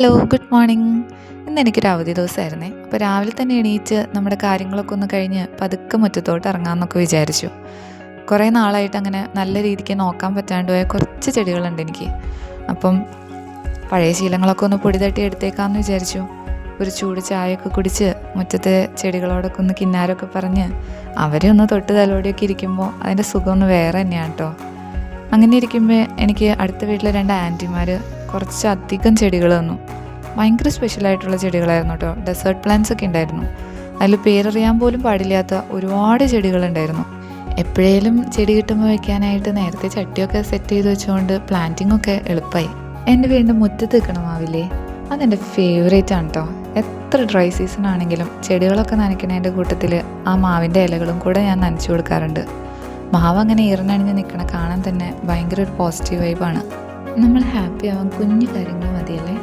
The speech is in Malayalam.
Hello, good morning. ഇന്ന് എനിക്കൊരു അവധി ദിവസമായിരുന്നേ. അപ്പോൾ രാവിലെ തന്നെ എണീറ്റ് നമ്മുടെ കാര്യങ്ങളൊക്കെ ഒന്ന് കഴിഞ്ഞ് പതുക്കെ മുറ്റത്തോട്ട് ഇറങ്ങാമെന്നൊക്കെ വിചാരിച്ചു. കുറേ നാളായിട്ട് അങ്ങനെ നല്ല രീതിക്ക് നോക്കാൻ പറ്റാണ്ട് പോയ കുറച്ച് ചെടികളുണ്ട് എനിക്ക്. അപ്പം പഴയ ശീലങ്ങളൊക്കെ ഒന്ന് പൊടി തട്ടി എടുത്തേക്കാമെന്ന് വിചാരിച്ചു. ഒരു ചൂട് ചായയൊക്കെ കുടിച്ച് മുറ്റത്തെ ചെടികളോടൊക്കെ ഒന്ന് കിന്നാരമൊക്കെ പറഞ്ഞ് അവരെ ഒന്ന് തൊട്ട് തലോടിയൊക്കെ ഇരിക്കുമ്പോൾ അതിൻ്റെ സുഖം ഒന്ന് വേറെ തന്നെയാണ് കേട്ടോ. അങ്ങനെ ഇരിക്കുമ്പോൾ എനിക്ക് അടുത്ത വീട്ടിലെ 2 ആൻറ്റിമാർ കുറച്ചധികം ചെടികൾ തന്നു. ഭയങ്കര സ്പെഷ്യലായിട്ടുള്ള ചെടികളായിരുന്നു കേട്ടോ. ഡെസേർട്ട് പ്ലാന്റ്സ് ഒക്കെ ഉണ്ടായിരുന്നു. അതിൽ പേരറിയാൻ പോലും പാടില്ലാത്ത ഒരുപാട് ചെടികളുണ്ടായിരുന്നു. എപ്പോഴേലും ചെടി കിട്ടുമ്പോൾ വെക്കാനായിട്ട് നേരത്തെ ചട്ടിയൊക്കെ സെറ്റ് ചെയ്ത് വെച്ചുകൊണ്ട് പ്ലാന്റിംഗ് ഒക്കെ എളുപ്പമായി. എൻ്റെ വീടിൻ്റെ മുറ്റത്ത് നിൽക്കണ മാവില്ലേ, അതെൻ്റെ ഫേവറേറ്റ് ആണ് കേട്ടോ. എത്ര ഡ്രൈ സീസൺ ആണെങ്കിലും ചെടികളൊക്കെ നനയ്ക്കണതിൻ്റെ കൂട്ടത്തിൽ ആ മാവിൻ്റെ ഇലകളും കൂടെ ഞാൻ നനച്ചു കൊടുക്കാറുണ്ട്. മാവ് അങ്ങനെ ഈറനണിഞ്ഞ് നിൽക്കണ കാണാൻ തന്നെ ഭയങ്കര ഒരു പോസിറ്റീവ് വൈബാണ്. നമ്മൾ ഹാപ്പി ആവാൻ കുഞ്ഞു കാര്യങ്ങൾ മതിയല്ലേ.